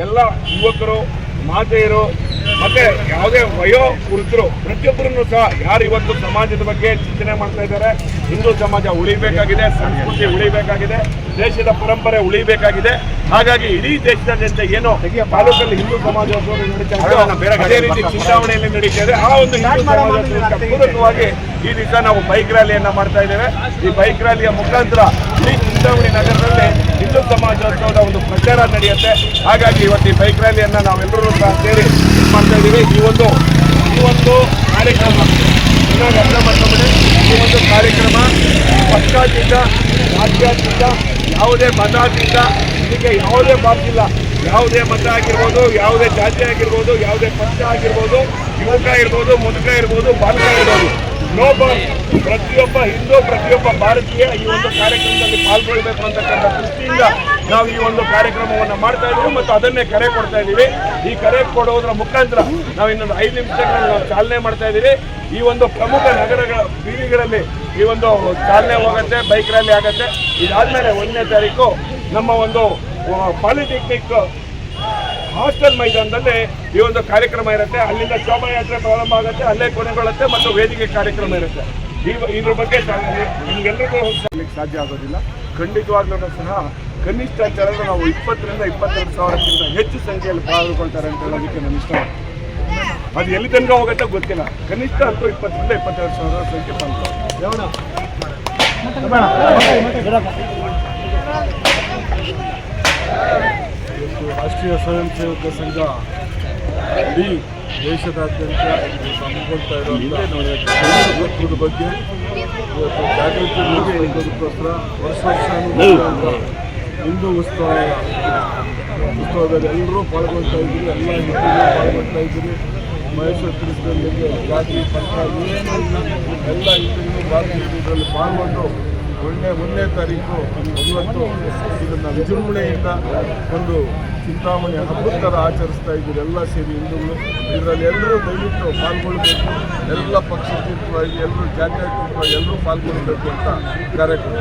ಎಲ್ಲ ಯುವಕರು, ಮಾತೆಯರು ಮತ್ತೆ ಯಾವುದೇ ವಯೋವೃದ್ಧರು ಪ್ರತಿಯೊಬ್ಬರನ್ನು ಸಹ ಯಾರು ಇವತ್ತು ಸಮಾಜದ ಬಗ್ಗೆ ಚಿಂತನೆ ಮಾಡ್ತಾ ಇದ್ದಾರೆ, ಹಿಂದೂ ಸಮಾಜ ಉಳಿಬೇಕಾಗಿದೆ, ಸಂಸ್ಕೃತಿ ಉಳಿಬೇಕಾಗಿದೆ, ದೇಶದ ಪರಂಪರೆ ಉಳಿಬೇಕಾಗಿದೆ. ಹಾಗಾಗಿ ಇಡೀ ದೇಶದಾದ್ಯಂತ ಏನು ತಾಲೂಕಲ್ಲಿ ಹಿಂದೂ ಸಮಾಜೋತ್ಸವ ನಡೀತಾ ಇದೆ, ಅದೇ ರೀತಿ ಚಿಂತಾಮಣಿಯಲ್ಲಿ ನಡೀತಾ ಇದೆ. ಆ ಒಂದು ಹಿಂದೂ ಸಮಾಜೋತ್ಸವಕ್ಕೆ ಪೂರಕವಾಗಿ ಈ ದಿವಸ ನಾವು ಬೈಕ್ ರ್ಯಾಲಿಯನ್ನ ಮಾಡ್ತಾ ಇದ್ದೇವೆ. ಈ ಬೈಕ್ ರ್ಯಾಲಿಯ ಮುಖಾಂತರ ಇಡೀ ಚಿಂತಾಮಣಿ ನಗರದಲ್ಲಿ ಹಿಂದೂ ಸಮಾಜೋತ್ಸವದ ಒಂದು ಪ್ರಚಾರ ನಡೆಯುತ್ತೆ. ಹಾಗಾಗಿ ಇವತ್ತು ಈ ಬೈಕ್ ರ್ಯಾಲಿಯನ್ನ ನಾವೆಲ್ಲರೂ ಸಹ ಸೇರಿ ಮಾಡ್ತಾ ಇದ್ದೀವಿ. ಈ ಒಂದು ಕಾರ್ಯಕ್ರಮ ಚೆನ್ನಾಗಿ ಅರ್ಥ ಮಾಡ್ಕೊಂಡ್ಬಿಡಿ. ಈ ಒಂದು ಕಾರ್ಯಕ್ರಮ ಪಕ್ಷಾತೀತ, ರಾಜ್ಯಾತೀತ, ಯಾವುದೇ ಮತಾತೀತ, ಇದಕ್ಕೆ ಯಾವುದೇ ಬಾಕಿಲ್ಲ. ಯಾವುದೇ ಮತ ಆಗಿರ್ಬೋದು, ಯಾವುದೇ ಜಾತಿ ಆಗಿರ್ಬೋದು, ಯಾವುದೇ ಪಕ್ಷ ಆಗಿರ್ಬೋದು, ಯುವಕ ಇರ್ಬೋದು, ಮುದುಕ ಇರ್ಬೋದು, ಬಾಲಕ ಇರ್ಬೋದು, ನೋ ಬಾಲ್. ಪ್ರತಿಯೊಬ್ಬ ಹಿಂದೂ, ಪ್ರತಿಯೊಬ್ಬ ಭಾರತೀಯ ಈ ಒಂದು ಕಾರ್ಯಕ್ರಮದಲ್ಲಿ ಪಾಲ್ಗೊಳ್ಬೇಕು ಅಂತಕ್ಕಂಥ ದೃಷ್ಟಿಯಿಂದ ನಾವು ಈ ಒಂದು ಕಾರ್ಯಕ್ರಮವನ್ನು ಮಾಡ್ತಾ ಇದ್ದೀವಿ ಮತ್ತು ಅದನ್ನೇ ಕರೆ ಕೊಡ್ತಾ ಇದ್ದೀವಿ. ಈ ಕರೆ ಕೊಡೋದ್ರ ಮುಖಾಂತರ ನಾವು ಇನ್ನೊಂದು 5 ನಿಮಿಷಗಳಲ್ಲಿ ನಾವು ಚಾಲನೆ ಮಾಡ್ತಾ ಇದ್ದೀವಿ. ಈ ಒಂದು ಪ್ರಮುಖ ನಗರಗಳ ಬೀದಿಗಳಲ್ಲಿ ಈ ಒಂದು ಚಾಲನೆ ಹೋಗುತ್ತೆ, ಬೈಕ್ ರ್ಯಾಲಿ ಆಗುತ್ತೆ. ಇದಾದ್ಮೇಲೆ 1ನೇ ತಾರೀಕು ನಮ್ಮ ಒಂದು ಪಾಲಿಟೆಕ್ನಿಕ್ ಹಾಸ್ಟೆಲ್ ಮೈದಾನದಲ್ಲಿ ಈ ಒಂದು ಕಾರ್ಯಕ್ರಮ ಇರುತ್ತೆ. ಅಲ್ಲಿಂದ ಶೋಭಾಯಾತ್ರೆ ಪ್ರಾರಂಭ ಆಗುತ್ತೆ, ಅಲ್ಲೇ ಕೊನೆಗೊಳ್ಳುತ್ತೆ ಮತ್ತು ವೇದಿಕೆ ಕಾರ್ಯಕ್ರಮ ಇರುತ್ತೆ. ಇದ್ರ ಬಗ್ಗೆ ನಿಮ್ಗೆಲ್ಲರಿಗೂ ಸಾಧ್ಯ ಆಗೋದಿಲ್ಲ. ಖಂಡಿತವಾಗ್ಲೂ ಸಹ ಕನಿಷ್ಠ ಅಂತಾರೆ ನಾವು 20ರಿಂದ 22 ಸಾವಿರಕ್ಕಿಂತ ಹೆಚ್ಚು ಸಂಖ್ಯೆಯಲ್ಲಿ ಪಾಲ್ಗೊಳ್ತಾರೆ ಅಂತ ಹೇಳೋದಕ್ಕೆ ನಾನು ಇಷ್ಟಪಡ್ತೀನಿ. ಅದು ಎಲ್ಲಿ ತನಕ ಹೋಗುತ್ತೆ ಗೊತ್ತಿಲ್ಲ. ಕನಿಷ್ಠ ಅಂತೂ 20ರಿಂದ 22 ಸಾವಿರ ಸಂಖ್ಯೆ ಪಾಲ್ಗೊಳ್ತಾರೆ. ರಾಷ್ಟ್ರೀಯ ಸ್ವಯಂ ಸೇವಕ ಸಂಘ ಇಡೀ ದೇಶದಾದ್ಯಂತ ಹಮ್ಮಿಕೊಳ್ತಾ ಇರುವಂಥ ಬಗ್ಗೆ ಇವತ್ತು ಜಾಗೃತಿ ಮೂಡಿಸೋದಕ್ಕೋಸ್ಕರ ವರ್ಷ ಹಿಂದೂ ಉತ್ಸವದಲ್ಲಿ ಎಲ್ಲರೂ ಪಾಲ್ಗೊಳ್ತಾ ಇದ್ದೀರಿ. ಎಲ್ಲ ಹಿಂದೂಗಳು ಪಾಲ್ಗೊಳ್ತಾ ಇದ್ದೀರಿ. ಮಹೇಶ್ವರ ತಿಳಿಸಿದಲ್ಲಿ ಜಾತಿ ಪಂಥ ಏನಿಲ್ಲ, ಎಲ್ಲ ಹಿಂದೂ ಭಾರತೀಯ ಇದರಲ್ಲಿ ಪಾಲ್ಗೊಂಡು 1ನೇ ತಾರೀಕು ಇವತ್ತು ಇದನ್ನು ವಿಜೃಂಭಣೆಯಿಂದ ಒಂದು ಚಿಂತಾಮಣಿ ಹಬ್ಬದ ಥರ ಆಚರಿಸ್ತಾ ಇದ್ದೀರಿ. ಎಲ್ಲ ಸೇರಿ ಹಿಂದೂಗಳು ಇದರಲ್ಲಿ ಎಲ್ಲರೂ ದಯವಿಟ್ಟು ಪಾಲ್ಗೊಳ್ಬೇಕು. ಎಲ್ಲ ಪಕ್ಷಾತೀತವಾಗಿ, ಎಲ್ಲರೂ ಜಾತ್ಯತೀತವಾಗಿ ಎಲ್ಲರೂ ಪಾಲ್ಗೊಳ್ಬೇಕು ಅಂತ ಕಾರ್ಯಕ್ರಮ.